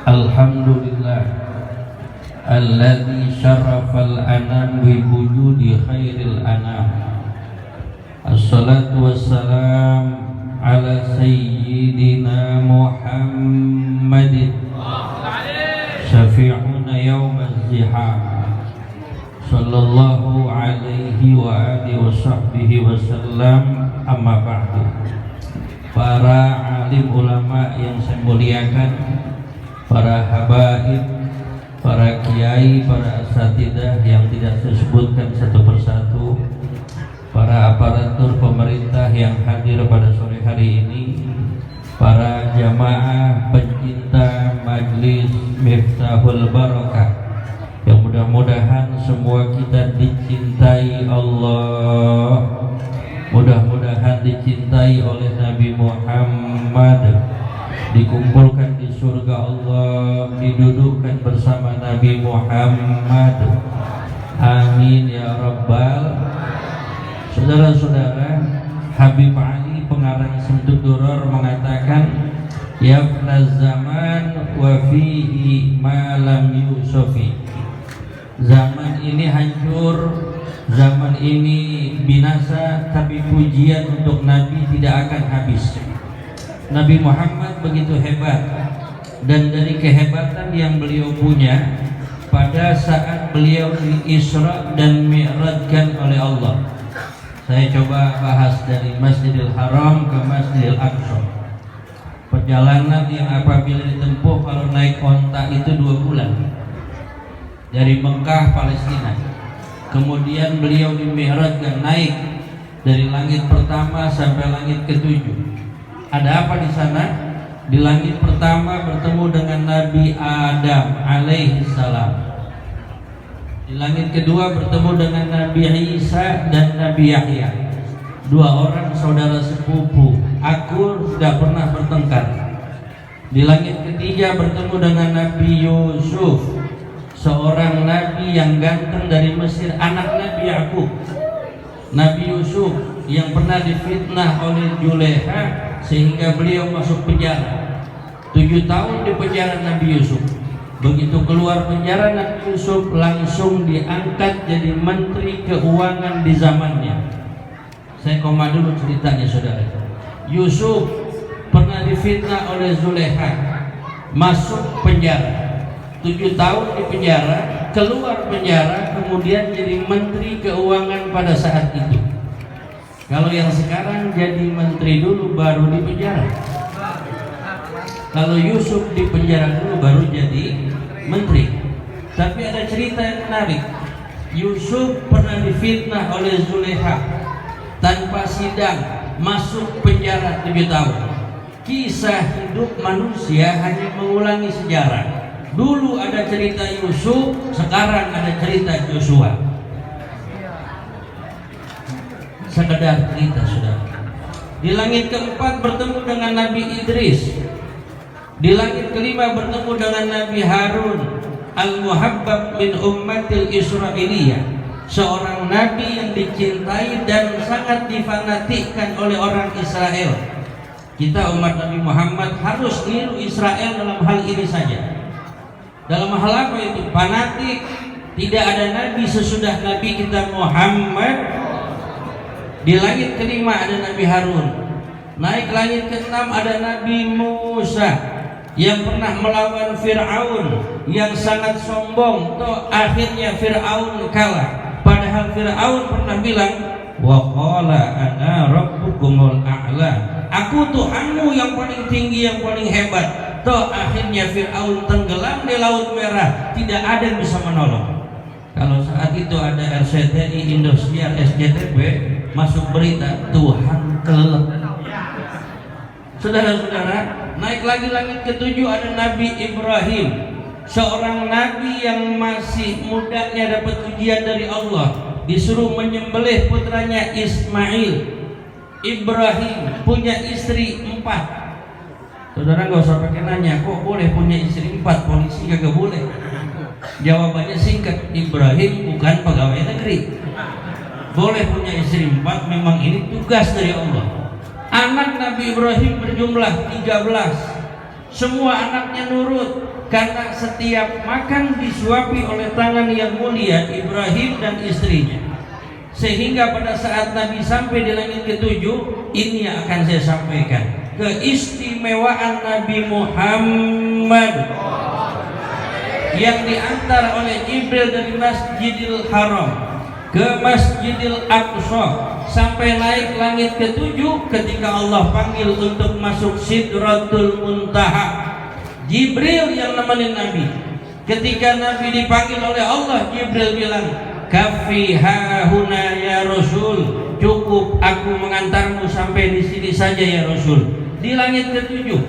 Alhamdulillah alladzi syarafal anam bi wujudi khairil anam. Assalatu wassalam ala sayyidina Muhammadin syafi'una yawmaz ziham. Sallallahu alaihi wa alihi wa sahbihi wasallam. Amma ba'du. Para alim ulama yang saya muliakan, para habaib, para kiai, para asatidah yang tidak saya sebutkan satu persatu, para aparatur pemerintah yang hadir pada sore hari ini, para jamaah pencinta Majlis Miftahul Barakah, yang mudah-mudahan semua kita dicintai Allah, mudah-mudahan dicintai oleh Nabi Muhammad, dikumpulkan di surga Allah, didudukkan bersama Nabi Muhammad. Amin ya Rabbal. Saudara-saudara, Habib Ali pengarang Syamsud Duror mengatakan, yafna zaman wa fihi ma lam yusofi. Zaman ini hancur, zaman ini binasa, tapi pujian untuk Nabi tidak akan habis. Nabi Muhammad begitu hebat, dan dari kehebatan yang beliau punya pada saat beliau di-Isra dan Mi'rajkan oleh Allah. Saya coba bahas dari Masjidil Haram ke Masjidil Aqsa. Perjalanan yang apabila ditempuh kalau naik onta itu 2 bulan dari Mekah, Palestina. Kemudian beliau di-Mi'rajkan, naik dari langit pertama sampai langit ke-7. Ada apa di sana? Di langit pertama bertemu dengan Nabi Adam alaihi salam. Di langit kedua bertemu dengan Nabi Isa dan Nabi Yahya. 2 orang saudara sepupu, akur, tidak pernah bertengkar. Di langit ketiga bertemu dengan Nabi Yusuf, seorang nabi yang ganteng dari Mesir, anak Nabi Yakub. Nabi Yusuf yang pernah difitnah oleh Juleha sehingga beliau masuk penjara. 7 tahun di penjara Nabi Yusuf. Begitu keluar penjara, Nabi Yusuf langsung diangkat jadi menteri keuangan di zamannya. Saya koma dulu ceritanya, saudara. Yusuf pernah difitnah oleh Zuleha, masuk penjara. 7 tahun di penjara, keluar penjara, kemudian jadi menteri keuangan pada saat itu. Kalau yang sekarang jadi menteri dulu baru di penjara. Kalau Yusuf di penjara dulu baru jadi menteri. Tapi ada cerita yang menarik. Yusuf pernah difitnah oleh Zuleha, tanpa sidang masuk penjara 7 tahun. Kisah hidup manusia hanya mengulangi sejarah. Dulu ada cerita Yusuf, sekarang ada cerita Joshua. Sekedar cerita, saudara. Di langit keempat bertemu dengan Nabi Idris. Di langit kelima bertemu dengan Nabi Harun al-Muhabbab min ummatil Israiliyah, seorang nabi yang dicintai dan sangat difanatikkan oleh orang Israel. Kita umat Nabi Muhammad harus niru Israel dalam hal ini saja. Dalam hal apa itu? Fanatik. Tidak ada nabi sesudah Nabi kita Muhammad. Di langit kelima ada Nabi Harun. Naik langit keenam ada Nabi Musa yang pernah melawan Fir'aun yang sangat sombong. Toh akhirnya Fir'aun kalah. Padahal Fir'aun pernah bilang, wa qala ana rabbukumul a'la, aku Tuhanmu yang paling tinggi, yang paling hebat. Toh akhirnya Fir'aun tenggelam di Laut Merah, tidak ada yang bisa menolong. Kalau saat itu ada RCTI, Indosiar, SCTV masuk berita, Tuhan kelelep. Saudara-saudara, naik lagi langit ke-7 ada Nabi Ibrahim, seorang nabi yang masih mudanya dapat ujian dari Allah, disuruh menyembelih putranya Ismail. Ibrahim punya istri 4. Saudara nggak usah pakai nanya, kok boleh punya istri 4? Polisi kagak boleh. Jawabannya singkat, Ibrahim bukan pegawai negeri. Boleh punya istri 4, memang ini tugas dari Allah. Anak Nabi Ibrahim berjumlah 13. semua anaknya nurut karena setiap makan disuapi oleh tangan yang mulia Ibrahim dan istrinya. Sehingga pada saat Nabi sampai di langit ketujuh, ini yang akan saya sampaikan, keistimewaan Nabi Muhammad yang diantar oleh Jibril dari Masjidil Haram ke Masjidil Aqsa sampai naik langit ketujuh. Ketika Allah panggil untuk masuk Sidratul Muntaha, Jibril yang nemenin Nabi. Ketika Nabi dipanggil oleh Allah, Jibril bilang, "Kafi hahuna ya Rasul." Cukup aku mengantarmu sampai di sini saja ya Rasul. Di langit ketujuh.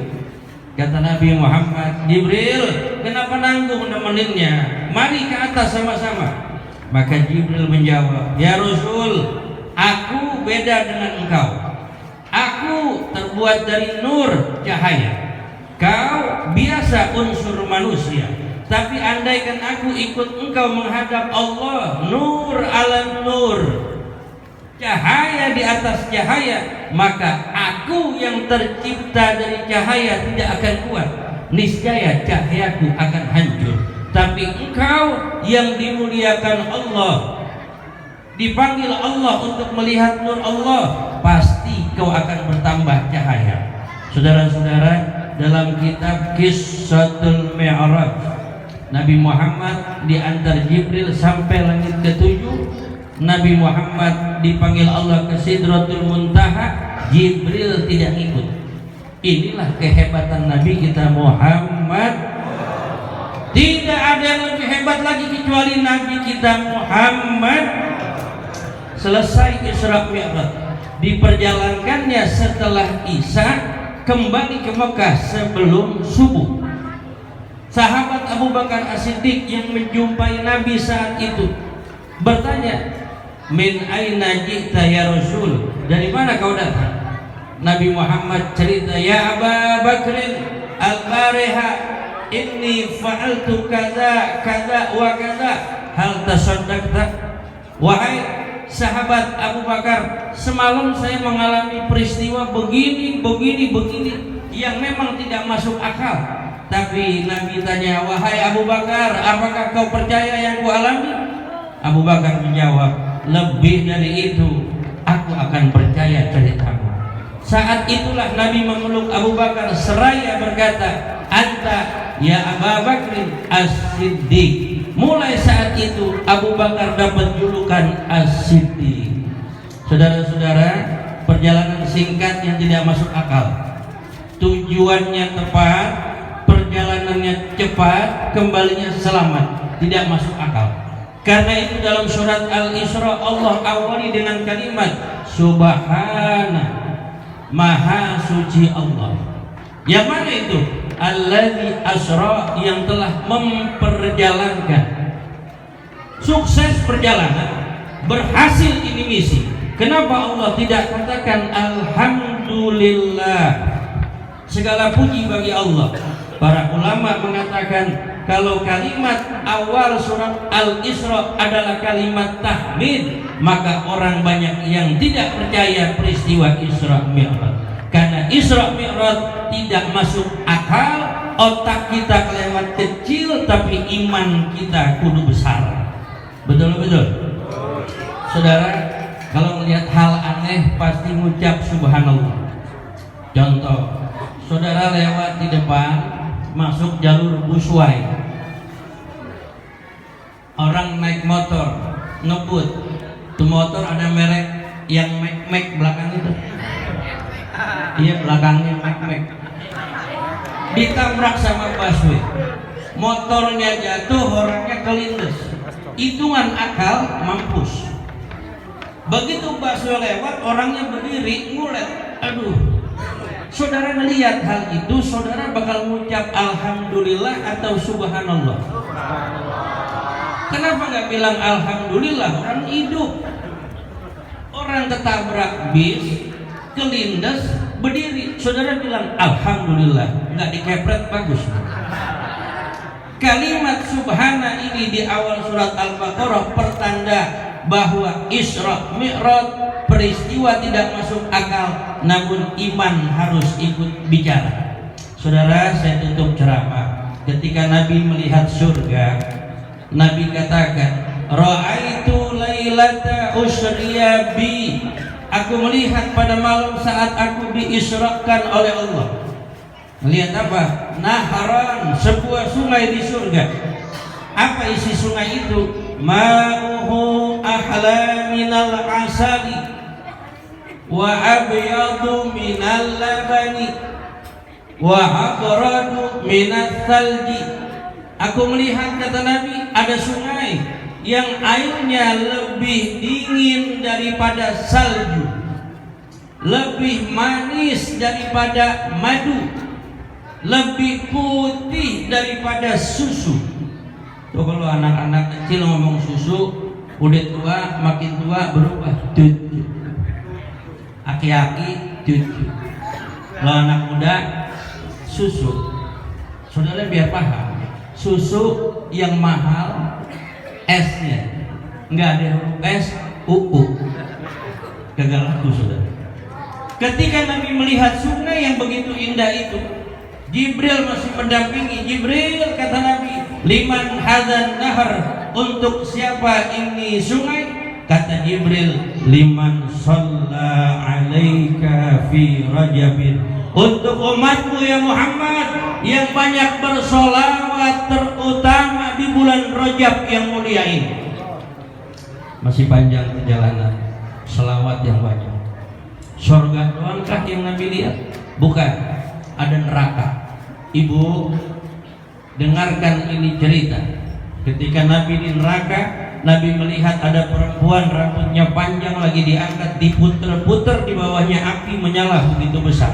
Kata Nabi Muhammad, "Jibril, kenapa nanggung nemeninnya? Mari ke atas sama-sama." Maka Jibril menjawab, "Ya Rasul, aku beda dengan engkau. Aku terbuat dari nur, cahaya. Kau biasa unsur manusia. Tapi andaikan aku ikut engkau menghadap Allah, nur ala nur, cahaya di atas cahaya, maka aku yang tercipta dari cahaya tidak akan kuat. Niscaya cahayaku akan hancur. Tapi engkau yang dimuliakan Allah, dipanggil Allah untuk melihat nur Allah, pasti kau akan bertambah cahaya." Saudara-saudara, dalam kitab Qissatul Mi'raj, Nabi Muhammad diantar Jibril sampai langit ketujuh. Nabi Muhammad dipanggil Allah ke Sidratul Muntaha, Jibril tidak ikut. Inilah kehebatan Nabi kita Muhammad. Tidak ada yang lebih hebat lagi kecuali Nabi kita Muhammad. Selesai Isra Mi'raj, diperjalankannya setelah Isya kembali ke Mekah sebelum subuh. Sahabat Abu Bakar As-Siddiq yang menjumpai Nabi saat itu bertanya, "Min aina ji'ta ya Rasul?" Dari mana kau datang? Nabi Muhammad cerita, "Ya Aba Bakrin, al-bariha inni fa'altu kaza kaza wa kaza, hal tasaddaqta?" Wahai sahabat Abu Bakar, semalam saya mengalami peristiwa begini yang memang tidak masuk akal. Tapi Nabi tanya, "Wahai Abu Bakar, apakah kau percaya yang ku alami?" Abu Bakar menjawab, "Lebih dari itu, aku akan percaya ceritamu." Saat itulah Nabi memeluk Abu Bakar seraya berkata, "Anta ya Abu Bakr As-Siddiq." Mulai saat itu Abu Bakar dapat julukan As-Siddiq. Saudara-saudara, perjalanan singkat yang tidak masuk akal, tujuannya tepat, perjalanannya cepat, kembalinya selamat, tidak masuk akal. Karena itu dalam surat Al-Isra Allah awali dengan kalimat Subhana, Maha Suci Allah. Yang mana itu? Alladzi asra, yang telah memperjalankan. Sukses perjalanan, berhasil ini misi. Kenapa Allah tidak katakan Alhamdulillah? Segala puji bagi Allah. Para ulama mengatakan kalau kalimat awal surat Al-Isra adalah kalimat tahmid, maka orang banyak yang tidak percaya peristiwa Isra Mi'raj. Karena Isra Mi'raj tidak masuk akal, otak kita kelewat kecil, tapi iman kita kudu besar. Betul-betul. Saudara, kalau melihat hal aneh pasti mengucap subhanallah. Contoh, saudara lewat di depan, masuk jalur busway, orang naik motor ngebut, itu motor ada merek yang mek belakang itu, iya belakangnya mek, ditabrak sama busway, motornya jatuh, orangnya kelindes, hitungan akal mampus. Begitu busway lewat, orangnya berdiri ngulet, aduh. Saudara melihat hal itu, saudara bakal mengucap Alhamdulillah atau Subhanallah? Kenapa nggak bilang Alhamdulillah? Orang hidup, orang ketabrak bis, kelindes, berdiri, saudara bilang Alhamdulillah, nggak dikepret, bagus. Kalimat Subhana ini di awal surat Al-Baqarah pertanda bahwa Isra Mi'raj peristiwa tidak masuk akal, namun iman harus ikut bicara. Saudara, saya tutup ceramah. Ketika Nabi melihat surga, Nabi katakan, ra'aitu lailata usriya bi. Aku melihat pada malam saat aku diisrakan oleh Allah. Melihat apa? Naharan, sebuah sungai di surga. Apa isi sungai itu? Ma'uhu ahla minal asali wa abyadu minal labani wa abradu minal thalji. Aku melihat, kata Nabi, ada sungai yang airnya lebih dingin daripada salju, lebih manis daripada madu, lebih putih daripada susu. Tuh kalau anak-anak kecil ngomong susu, udah tua, makin tua berubah cucu. Aki-aki cucu. Kalau anak muda susu. Saudara biar paham, susu yang mahal esnya nggak ada huruf es, gagal laku, saudara. Ketika Nabi melihat sungai yang begitu indah itu, Jibril masih mendampingi. Jibril, kata Nabi, liman hadzan nahar, untuk siapa ini sungai? Kata Jibril, liman shalla alaika fi rajabin, untuk umatmu ya Muhammad yang banyak bersolawat, terutama di bulan Rajab yang mulia ini. Masih panjang perjalanan, selawat yang banyak. Surga doangkah yang Nabi lihat? Bukan, ada neraka. Ibu, dengarkan ini cerita. Ketika Nabi di neraka, Nabi melihat ada perempuan rambutnya panjang lagi diangkat, diputer-puter, di bawahnya api menyala begitu besar.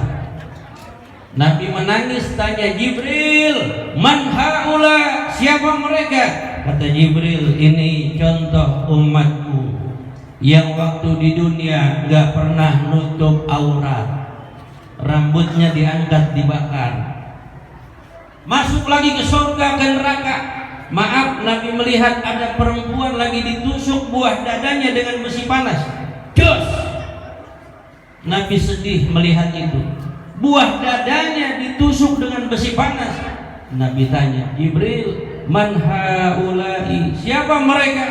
Nabi menangis, tanya Jibril, man haula, siapa mereka? Kata Jibril, ini contoh umatku yang waktu di dunia gak pernah nutup aurat, rambutnya diangkat, dibakar. Masuk lagi ke surga, ke neraka. Maaf, Nabi melihat ada perempuan lagi ditusuk buah dadanya dengan besi panas. Jos! Nabi sedih melihat itu. Buah dadanya ditusuk dengan besi panas. Nabi tanya, Jibril, man haulai, siapa mereka?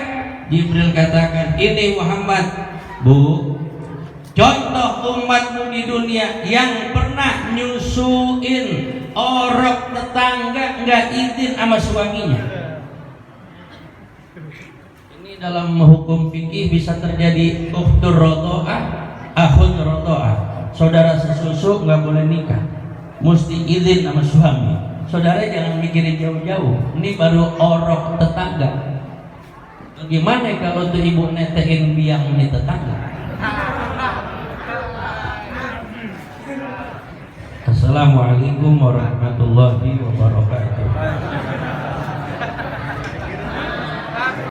Jibril katakan, ini Muhammad, Bu, contoh umatmu di dunia yang pernah nyusuin orok tetangga, nggak izin sama suaminya. Ini dalam hukum fikih bisa terjadi ukhtur roto'ah, akhun roto'ah. Saudara sesusu nggak boleh nikah, mesti izin sama suami. Saudara jangan mikirin jauh-jauh, ini baru orok tetangga. Bagaimana kalau tuh ibu netein biang ini tetangga? Assalamualaikum warahmatullahi wabarakatuh.